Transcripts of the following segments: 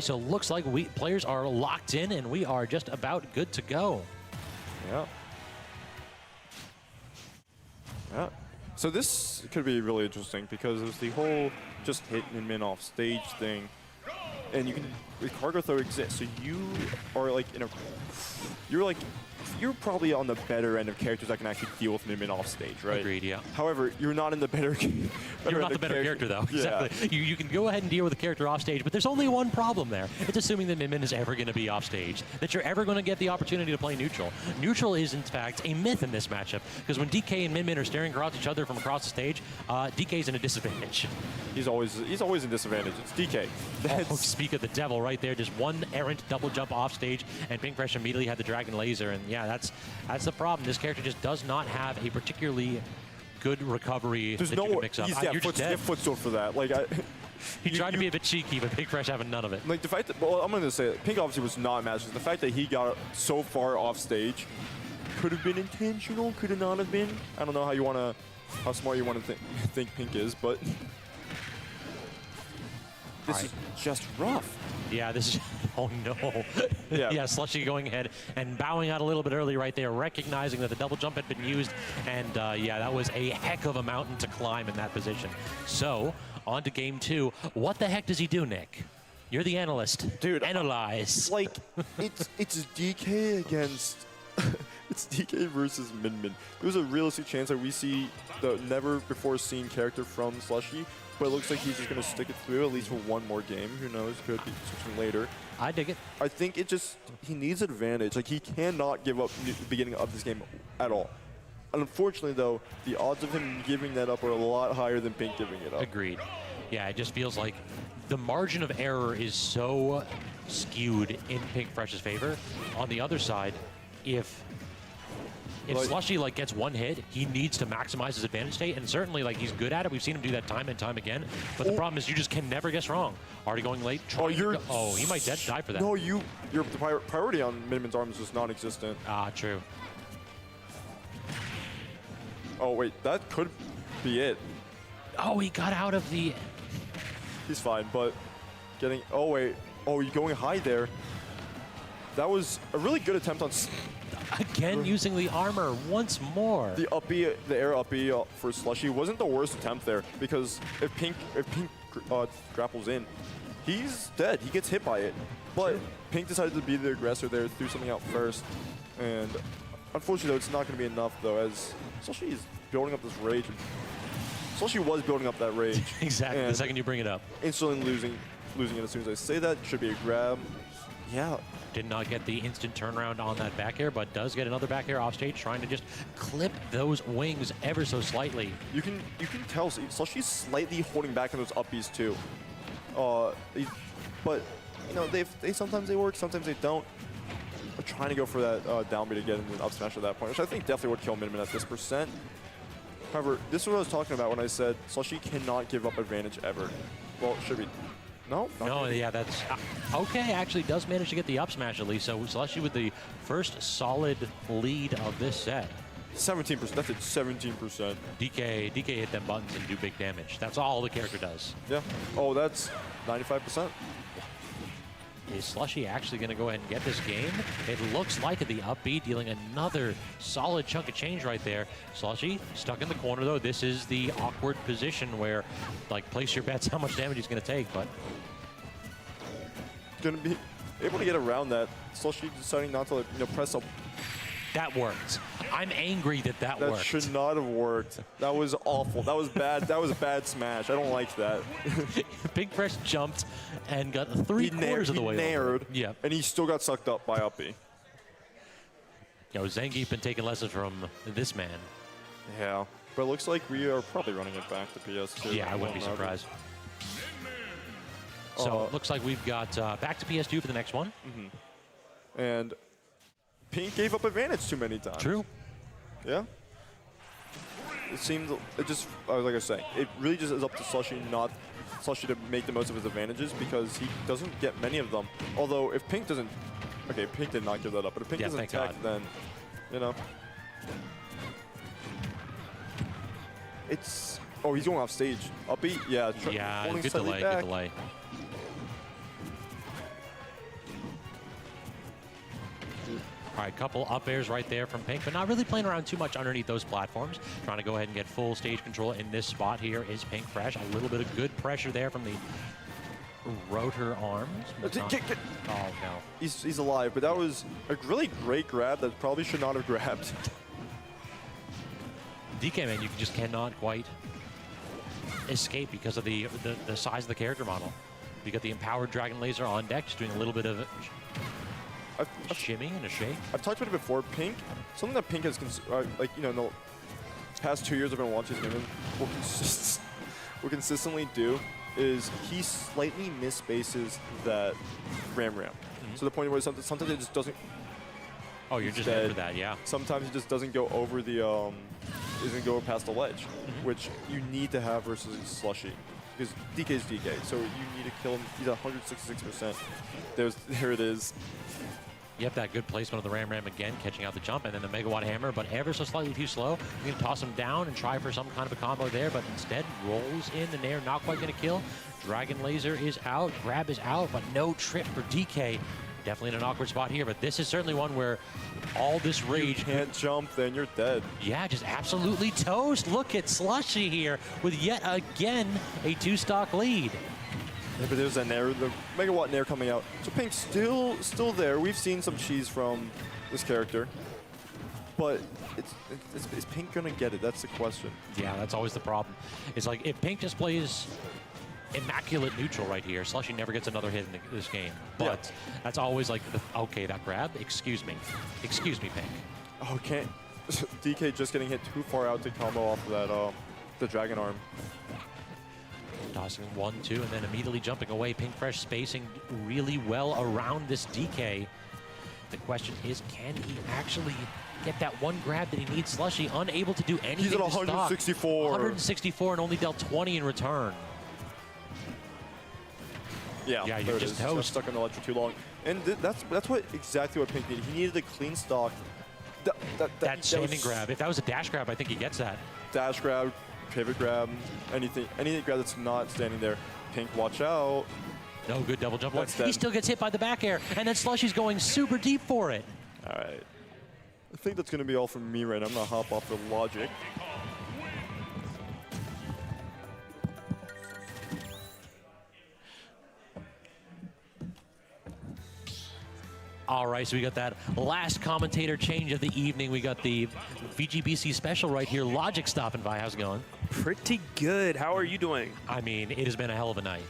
So looks like players are locked in and we are just about good to go. Yeah. Yeah. So this could be really interesting because there's the whole just hit and min off stage thing. And you can, with cargo throw exists, so you are like in a, you're probably on the better end of characters that can actually deal with min off stage, right? Agreed, yeah. However, you're not in the better. You're not the better character, though. Yeah. Exactly. You can go ahead and deal with the character off stage, but there's only one problem there. It's assuming that Min is ever going to be off stage, that you're ever going to get the opportunity to play neutral. Neutral is, in fact, a myth in this matchup, because when DK and Min are staring across each other from across the stage, DK's in a disadvantage. He's always in disadvantage. It's DK. Oh, speak of the devil right there. Just one errant double jump off stage, and Pinkfresh immediately had the Dragon Laser, and yeah, that's the problem. This character just does not have a particularly good recovery that you can mix up. You're just dead. Footstool for that. Like he tried to be a bit cheeky, but Pinkfresh having none of it. Like the fact that, well, I'm going to say it, Pink obviously was not matched. The fact that he got so far off stage could have been intentional, could have not have been. I don't know how smart you want to think Pink is, but this is just rough. Yeah, this is. Oh no. Yeah. Yeah, Slushie going ahead and bowing out a little bit early right there, recognizing that the double jump had been used, and yeah, that was a heck of a mountain to climb in that position. So, on to game 2. What the heck does he do, Nick? You're the analyst. Dude, analyze. Like, it's DK against... it's DK versus Min. There's a realistic chance that we see the never-before-seen character from Slushie, but it looks like he's just going to stick it through at least for one more game. Who knows? Could be switching later. I dig it. I think he needs advantage. Like, he cannot give up the beginning of this game at all. Unfortunately, though, the odds of him giving that up are a lot higher than Pink giving it up. Agreed. Yeah, it just feels like the margin of error is so skewed in Pinkfresh's favor. On the other side, if Slushie like gets one hit, he needs to maximize his advantage state, and certainly like he's good at it. We've seen him do that time and time again. But the problem is you just can never guess wrong. Already going late. He might die for that. No, the priority on Min's arms is non-existent. Ah, true. Oh wait, that could be it. Oh, he got out of the. He's fine, but getting. Oh wait. Oh, you're going high there. That was a really good attempt on. Again, using the armor once more. The air up B for Slushie wasn't the worst attempt there, because if Pink grapples in, he's dead. He gets hit by it. But Pink decided to be the aggressor there, threw something out first, and unfortunately, though, it's not going to be enough though, as Slushie is building up this rage. Slushie was building up that rage. Exactly. The second you bring it up, instantly losing it as soon as I say that. Should be a grab. Yeah. Did not get the instant turnaround on that back air, but does get another back air off stage, trying to just clip those wings ever so slightly. You can tell Slushie's slightly holding back on those up Bs too. But you know they sometimes they work, sometimes they don't. We're trying to go for that down B to get into an up smash at that point, which I think definitely would kill Min at this percent. However, this is what I was talking about when I said Slushie cannot give up advantage ever. Well, it should be. No, yeah, that's okay. Actually, does manage to get the up smash at least. So Slushie with the first solid lead of this set. 17%. That's at 17%. DK hit them buttons and do big damage. That's all the character does. Yeah. Oh, that's 95%. Is Slushie actually going to go ahead and get this game? It looks like the up B dealing another solid chunk of change right there. Slushie stuck in the corner though. This is the awkward position where, like, place your bets how much damage he's going to take, but going to be able to get around that. Slushie deciding not to press up. That worked. I'm angry that worked. That should not have worked. That was awful. That was bad. That was a bad smash. I don't like that. Pinkfresh jumped and got 3/4 of the way nared, over. Yeah. And he still got sucked up by up B. Zangief been taking lessons from this man. Yeah. But it looks like we are probably running it back to PS2. Yeah, I wouldn't be surprised. So it looks like we've got back to PS2 for the next one. Mm-hmm. And Pink gave up advantage too many times. True. Yeah. It seemed, like I say, it really just is up to Slushie to make the most of his advantages, because he doesn't get many of them. Although if Pink doesn't, okay, Pink did not give that up, but if Pink doesn't attack, then, it's, oh, he's going off stage. Up B, yeah. Yeah, good delay, good delay. All right, couple up airs right there from Pink, but not really playing around too much underneath those platforms. Trying to go ahead and get full stage control in this spot here is Pinkfresh. A little bit of good pressure there from the rotor arms. Oh, no. He's alive, but that was a really great grab that probably should not have grabbed. DK, man, you just cannot quite escape because of the size of the character model. You got the empowered Dragon Laser on deck, just doing a little bit of shimming and a shake. I've talked about it before. Pink, something that Pink has, like, you know, in the past 2 years I've been watching him, will consistently do is he slightly misspaces that ram. So the point where sometimes it just doesn't. Oh, you're just there for that, yeah. Sometimes he just doesn't go over the, doesn't go past the ledge, which you need to have versus Slushie. Because DK is DK, so you need to kill him. He's at 166%. There it is. Yep, that good placement of the Ram again, catching out the jump, and then the Megawatt Hammer, but ever so slightly too slow. You're going to toss him down and try for some kind of a combo there, but instead rolls in the Nair, not quite going to kill. Dragon Laser is out, grab is out, but no trip for DK. Definitely in an awkward spot here, but this is certainly one where all this rage... You can't jump, then you're dead. Yeah, just absolutely toast. Look at Slushie here with yet again a 2-stock lead. Yeah, but there's a Nair, the Megawatt Nair coming out. So Pink's still there. We've seen some cheese from this character. But is Pink going to get it? That's the question. Yeah, that's always the problem. It's like if Pink just plays immaculate neutral right here, Slushie never gets another hit in this game. But that's always like, okay, that grab, excuse me, Pink. Oh, can't. DK just getting hit too far out to combo off of that, the Dragon Arm. Tossing 1-2 and then immediately jumping away. Pinkfresh spacing really well around this DK. The question is, can he actually get that one grab that he needs? Slushie unable to do anything. He's at 164. 164 and only dealt 20 in return. Yeah, you're just toast. Just stuck on the ledge for too long. And that's exactly what Pink needed. He needed a clean stock. That standing grab. If that was a dash grab, I think he gets that. Dash grab, pivot grab, anything grab that's not standing there. Pink, watch out. No good double jump. He still gets hit by the back air, and then Slushie's going super deep for it. All right. I think that's going to be all from me right now. I'm going to hop off the logic. All right, so we got that last commentator change of the evening. We got the VGBC special right here. Logic stopping by. How's it going? Pretty good. How are you doing? I mean, it has been a hell of a night.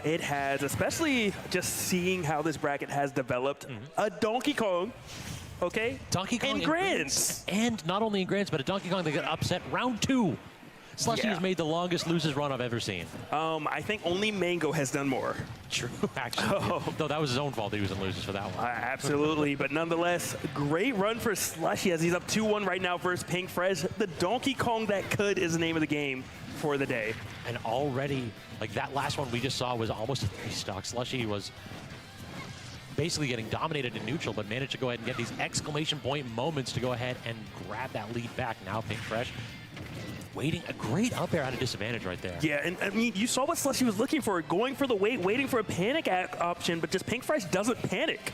It has, especially just seeing how this bracket has developed. A Donkey Kong, okay? Donkey Kong in Grants. And not only in Grants, but a Donkey Kong that got upset round 2. Slushie has made the longest loses run I've ever seen. I think only Mango has done more. True, actually. Though that was his own fault that he was in losers for that one. Absolutely, but nonetheless, great run for Slushie as he's up 2-1 right now versus Pinkfresh. The Donkey Kong that could is the name of the game for the day. And already, like that last one we just saw was almost a 3-stock. Slushie was basically getting dominated in neutral, but managed to go ahead and get these exclamation point moments to go ahead and grab that lead back. Now Pinkfresh waiting, a great up air at a disadvantage right there. Yeah, and I mean, you saw what Slushie was looking for, going for the wait, waiting for a panic option, but just Pinkfresh doesn't panic.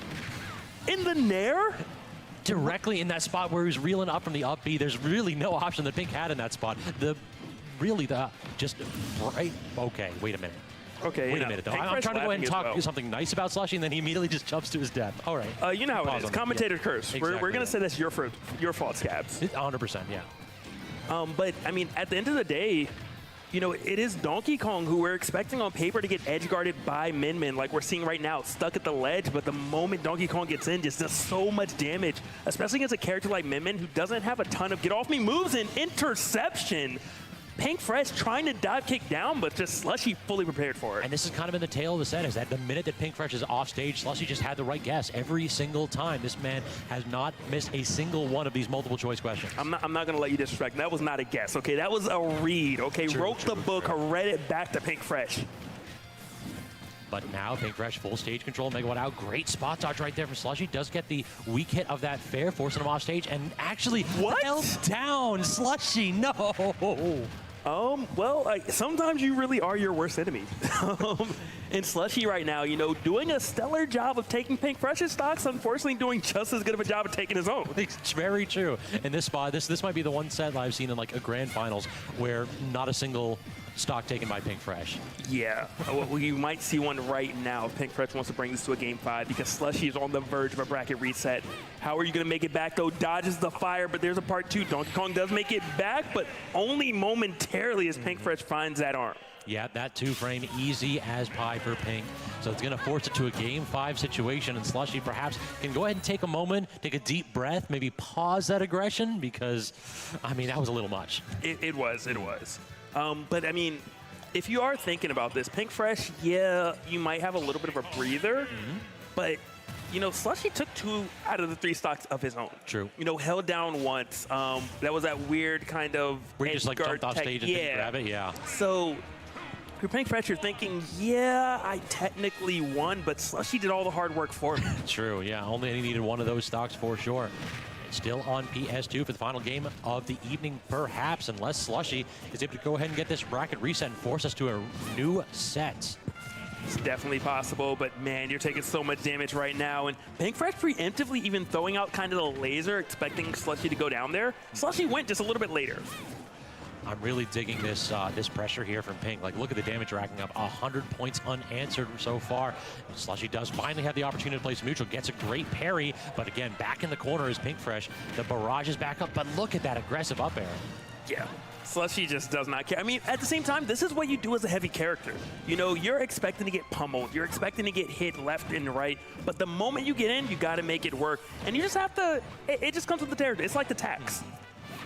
In the Nair? Directly in that spot where he was reeling up from the up B, there's really no option that Pink had in that spot. Okay, wait a minute. Okay, wait a minute, though. I'm trying to go ahead and talk something nice about Slushie, and then he immediately just jumps to his death. All right. You know how it is. Commentator curse. Exactly. We're going to say that's your fault, Scabs. 100%, yeah. But, I mean, at the end of the day, you know, it is Donkey Kong who we're expecting on paper to get edge-guarded by Min Min, like we're seeing right now, stuck at the ledge, but the moment Donkey Kong gets in, just does so much damage, especially against a character like Min Min who doesn't have a ton of get-off-me moves and interception. Pinkfresh trying to dive kick down, but just Slushie fully prepared for it. And this is kind of in the tail of the set, is that the minute that Pinkfresh is off stage, Slushie just had the right guess every single time. This man has not missed a single one of these multiple choice questions. I'm not going to let you disrespect. That was not a guess, okay? That was a read, okay? Wrote the book, read it back to Pinkfresh. But now Pinkfresh full stage control, Megawatt out. Great spot dodge right there from Slushie. Does get the weak hit of that fair, forcing him off stage, and actually held down Slushie. No. Well, sometimes you really are your worst enemy. in Slushie right now, you know, doing a stellar job of taking Pinkfresh's stocks, unfortunately doing just as good of a job of taking his own. It's very true. In this spot, this might be the one set I've seen in like a grand finals where not a single stock taken by Pinkfresh. Yeah, well, you might see one right now if Pinkfresh wants to bring this to a game 5 because Slushie is on the verge of a bracket reset. How are you going to make it back, though? Dodges the fire, but there's a part 2. Donkey Kong does make it back, but only momentarily as Pinkfresh finds that arm. Yeah, that 2-frame easy as pie for Pink. So it's going to force it to a game 5 situation, and Slushie perhaps can go ahead and take a moment, take a deep breath, maybe pause that aggression because, I mean, that was a little much. It was. But, I mean, if you are thinking about this, Pinkfresh, yeah, you might have a little bit of a breather, but, you know, Slushie took 2 out of the 3 stocks of his own. True. You know, held down once. That was that weird kind of Where he just, like, jumped off stage and didn't grab it, yeah. So, if you're Pinkfresh, you're thinking, yeah, I technically won, but Slushie did all the hard work for me. True, yeah, only he needed one of those stocks for sure. Still on PS2 for the final game of the evening, perhaps, unless Slushie is able to go ahead and get this bracket reset and force us to a new set. It's definitely possible, but man, you're taking so much damage right now. And Pinkfresh preemptively even throwing out kind of the laser, expecting Slushie to go down there. Slushie went just a little bit later. I'm really digging this this pressure here from Pink. Like, look at the damage racking up. 100 points unanswered so far. Slushie does finally have the opportunity to place neutral. Gets a great parry, but again, back in the corner is Pinkfresh. The barrage is back up, but look at that aggressive up air. Yeah. Slushie just does not care. I mean, at the same time, this is what you do as a heavy character. You know, you're expecting to get pummeled. You're expecting to get hit left and right. But the moment you get in, you got to make it work. And you just have to, it just comes with the territory. It's like the tax.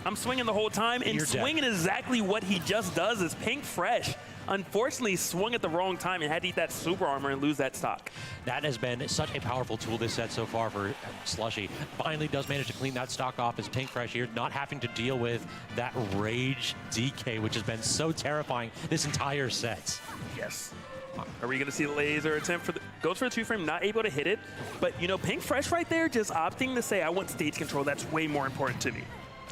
I'm swinging the whole time, and swinging exactly what he just does is Pinkfresh. Unfortunately, swung at the wrong time and had to eat that super armor and lose that stock. That has been such a powerful tool this set so far for Slushie. Finally does manage to clean that stock off as Pinkfresh here, not having to deal with that rage DK, which has been so terrifying this entire set. Yes. Are we going to see the laser attempt for the... Goes for the 2-frame, not able to hit it. But, you know, Pinkfresh right there just opting to say, I want stage control. That's way more important to me.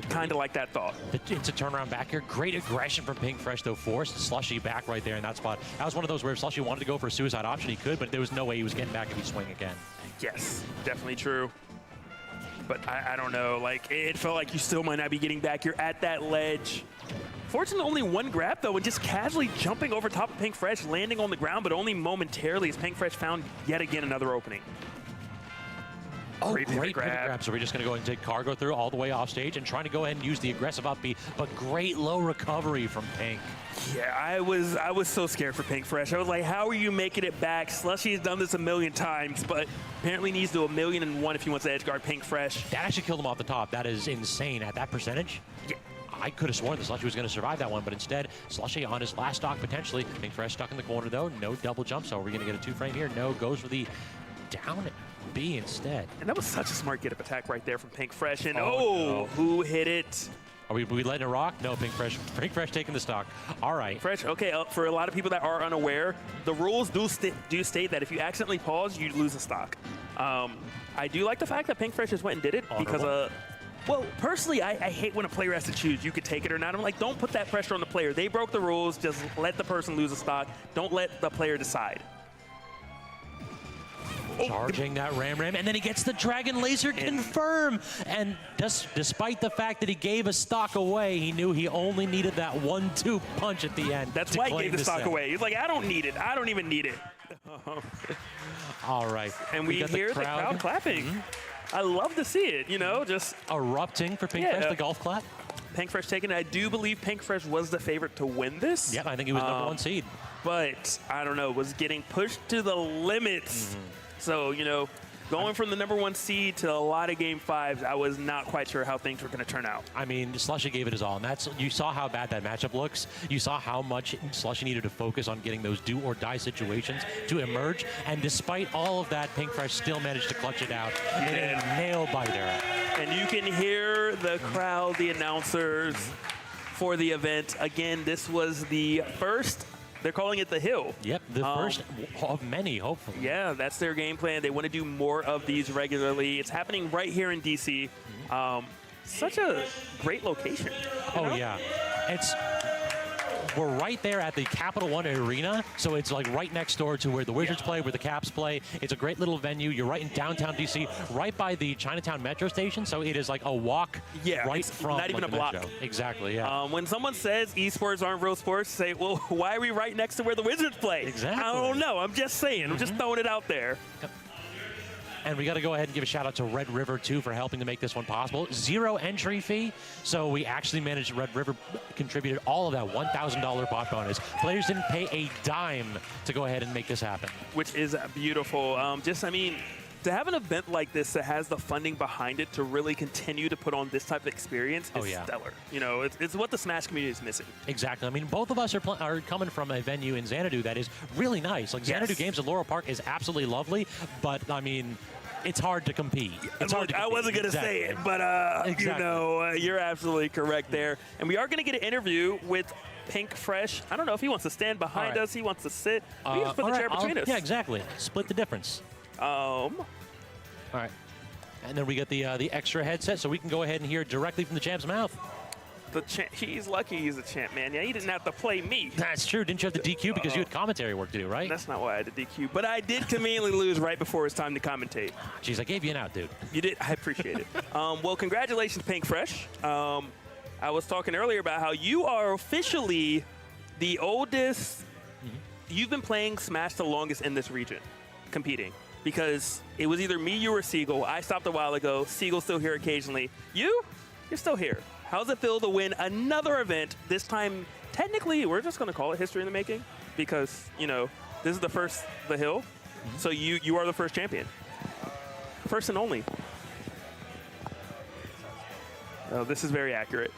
Kind of like that thought. It's a turnaround back here. Great aggression from Pinkfresh, though, forced Slushie back right there in that spot. That was one of those where if Slushie wanted to go for a suicide option, he could, but there was no way he was getting back if he swing again. Yes, definitely true. But I don't know. Like, it felt like you still might not be getting back. You're at that ledge. Fortunately, only one grab, though, and just casually jumping over top of Pinkfresh, landing on the ground, but only momentarily as Pinkfresh found yet again another opening. Oh, great pivot grab. So we're just going to go and take cargo through all the way off stage and trying to go ahead and use the aggressive up B, but great low recovery from Pink. Yeah, I was so scared for Pinkfresh. I was like, how are you making it back? Slushie has done this a million times, but apparently needs to do 1,000,001 if he wants to edge guard Pinkfresh. That actually killed him off the top. That is insane at that percentage. Yeah. I could have sworn that Slushie was going to survive that one, but instead, Slushie on his last stock potentially. Pinkfresh stuck in the corner, though. No double jump, so are we going to get a 2-frame here? No, goes for the down B instead. And that was such a smart get-up attack right there from Pinkfresh. And no. Who hit it? Are we letting it rock? No, Pinkfresh taking the stock. All right. Fresh, okay, for a lot of people that are unaware, the rules do state that if you accidentally pause, you lose a stock. I do like the fact that Pinkfresh just went and did it because, well, personally, I hate when a player has to choose. You could take it or not. I'm like, don't put that pressure on the player. They broke the rules. Just let the person lose a stock. Don't let the player decide. Charging that Ram, and then he gets the Dragon Laser confirm. And despite the fact that he gave a stock away, he knew he only needed that 1-2 punch at the end. That's why he gave the stock away. He's like, I don't need it. I don't even need it. All right. And we hear the crowd clapping. I love to see it, you know, just erupting for Pinkfresh, the golf clap. Pinkfresh taking it. I do believe Pinkfresh was the favorite to win this. Yeah, I think he was #1 seed. But, I don't know, was getting pushed to the limits. So, you know, going from the #1 seed to a lot of game 5s, I was not quite sure how things were going to turn out. I mean, Slushie gave it his all, and you saw how bad that matchup looks. You saw how much Slushie needed to focus on getting those do-or-die situations to emerge, and despite all of that, Pinkfresh still managed to clutch it out in a nail-biter. And you can hear the crowd, the announcers for the event. Again, this was the first. They're calling it the Hill. Yep, the first of many, hopefully. Yeah, that's their game plan. They want to do more of these regularly. It's happening right here in DC. Such a great location. Oh, yeah. It's we're right there at the Capital One Arena, so it's like right next door to where the Wizards play, where the Caps play. It's a great little venue. You're right in downtown DC, right by the Chinatown Metro station, so it is like a walk right from not even like, a block. Metro. Exactly, yeah. When someone says esports aren't real sports, say, well, why are we right next to where the Wizards play? Exactly. I don't know. I'm just saying. I'm just throwing it out there. Yep. And we got to go ahead and give a shout out to Red River, too, for helping to make this one possible. 0 entry fee. So we actually managed, Red River contributed all of that $1,000 bot bonus. Players didn't pay a dime to go ahead and make this happen. Which is beautiful. To have an event like this that has the funding behind it to really continue to put on this type of experience is stellar. You know, it's what the Smash community is missing. Exactly. I mean, both of us are coming from a venue in Xanadu that is really nice. Like, Xanadu Games at Laurel Park is absolutely lovely, but, I mean, it's hard to compete. I wasn't going to say it, but, you know, you're absolutely correct there. And we are going to get an interview with Pinkfresh. I don't know if he wants to stand behind us. He wants to sit. We just put the chair between us. Yeah, exactly. Split the difference. All right. And then we get the extra headset, so we can go ahead and hear it directly from the champ's mouth. He's lucky he's a champ, man. Yeah, he didn't have to play me. That's true. Didn't you have the DQ because you had commentary work to do, right? That's not why I had the DQ. But I did conveniently lose right before it's time to commentate. Jeez, I gave you an out, dude. You did. I appreciate it. Well, congratulations, Pinkfresh. I was talking earlier about how you are officially the oldest. You've been playing Smash the longest in this region, competing. Because it was either me, you, or Siegel. I stopped a while ago. Siegel's still here occasionally. You're still here. How's it feel to win another event? This time, technically, we're just going to call it history in the making. Because, you know, this is the first The Hill. So you are the first champion. First and only. Oh, this is very accurate.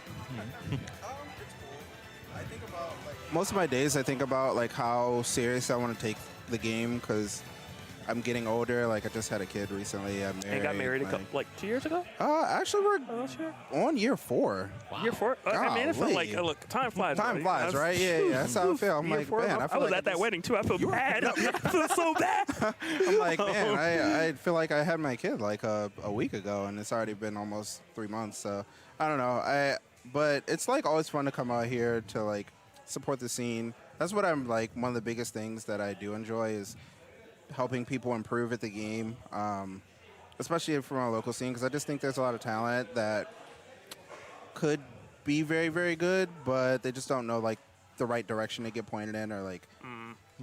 Most of my days, I think about like how serious I want to take the game because I'm getting older. Like I just had a kid recently. I'm married. And got married like 2 years ago? Actually, we're on year 4. Wow. Year 4? I mean, it felt like, look, time flies. Time flies, right? Yeah, that's how I feel. I'm like, man, I was at that wedding too. I feel bad. I feel so bad. I'm like, man, I feel like I had my kid like a week ago, and it's already been almost 3 months. So I don't know. But it's like always fun to come out here to like support the scene. That's what I'm like. One of the biggest things that I do enjoy is helping people improve at the game, especially from our local scene, because I just think there's a lot of talent that could be very, very good, but they just don't know like the right direction to get pointed in or like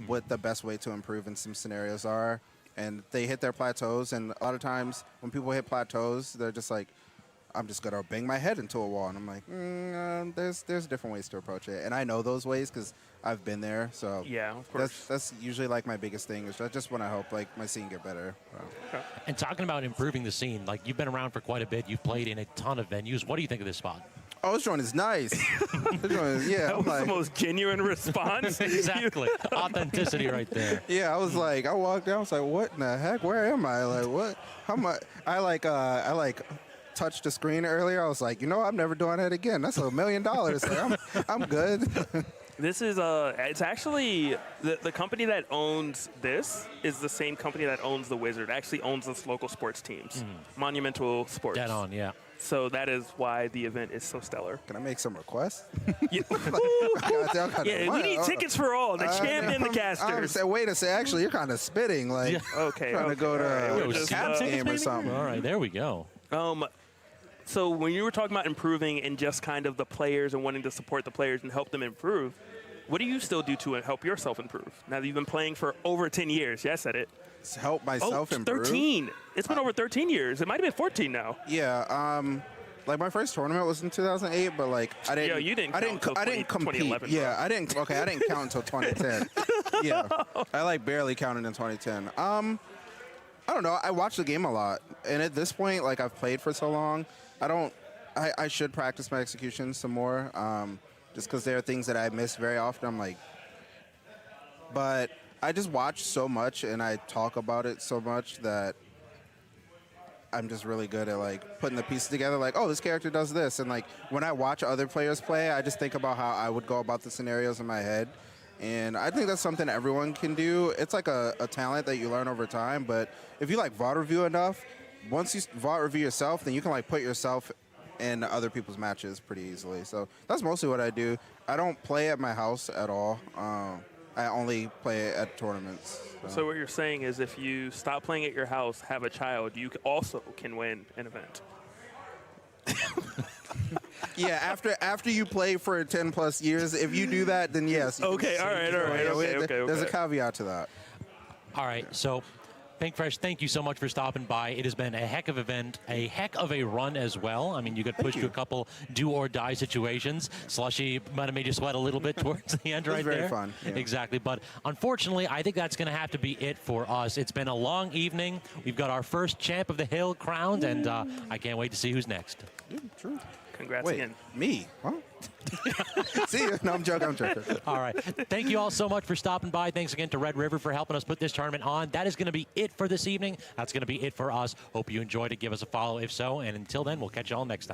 what the best way to improve in some scenarios are. And they hit their plateaus, and a lot of times when people hit plateaus, they're just like, I'm just going to bang my head into a wall. And I'm like, there's different ways to approach it. And I know those ways because I've been there. So yeah, of course. That's usually like my biggest thing is I just want to help like my scene get better. Okay. And talking about improving the scene, like you've been around for quite a bit. You've played in a ton of venues. What do you think of this spot? Oh, this joint is nice. This joint is, yeah, that was the most genuine response. Exactly. Authenticity right there. Yeah, I was like, I walked down, I was like, what in the heck? Where am I? Like, what? How much? I touched the screen earlier. I was like, you know, I'm never doing that again. That's $1 million. Like, I'm good. This is it's actually the company that owns this is the same company that owns the Wizard. Actually owns this local sports teams, Monumental Sports. Dead on, yeah. So that is why the event is so stellar. Can I make some requests? Yeah, we need tickets for all the champ and the casters. Wait a second. Actually, you're kind of spitting. Like, trying to go to a Caps game or something. All right, there we go. So when you were talking about improving and just kind of the players and wanting to support the players and help them improve, what do you still do to help yourself improve? Now that you've been playing for over 10 years. Yeah, I said it. Help myself improve? 13. It's been over 13 years. It might have been 14 now. Yeah. Like my first tournament was in 2008, but like I didn't. Yo, you didn't. I didn't compete. Yeah, I didn't. Okay, I didn't count until 2010. Yeah, I like barely counted in 2010. I don't know. I watch the game a lot, and at this point, like I've played for so long, I should practice my execution some more. Just because there are things that I miss very often. I'm like, but I just watch so much and I talk about it so much that I'm just really good at like putting the pieces together. Like, oh, this character does this, and like when I watch other players play, I just think about how I would go about the scenarios in my head. And I think that's something everyone can do. It's like a talent that you learn over time. But if you like VOD review enough, once you VOD review yourself, then you can like put yourself in other people's matches pretty easily. So that's mostly what I do. I don't play at my house at all. I only play at tournaments. So what you're saying is if you stop playing at your house, have a child, you also can win an event. Yeah, after you play for 10+ years, if you do that, then yes. you can Okay, all right, okay. There's a caveat to that. All right, so Pinkfresh, thank you so much for stopping by. It has been a heck of an event, a heck of a run as well. I mean, you got pushed to a couple do-or-die situations. Slushie might have made you sweat a little bit towards the end right there. It was very fun. Yeah. Exactly, but unfortunately, I think that's going to have to be it for us. It's been a long evening. We've got our first Champ of the Hill crowned, and I can't wait to see who's next. Yeah, true. Congrats Wait, again. me? Huh? See you. No, I'm joking. All right. Thank you all so much for stopping by. Thanks again to Red River for helping us put this tournament on. That is going to be it for this evening. That's going to be it for us. Hope you enjoyed it. Give us a follow if so. And until then, we'll catch you all next time.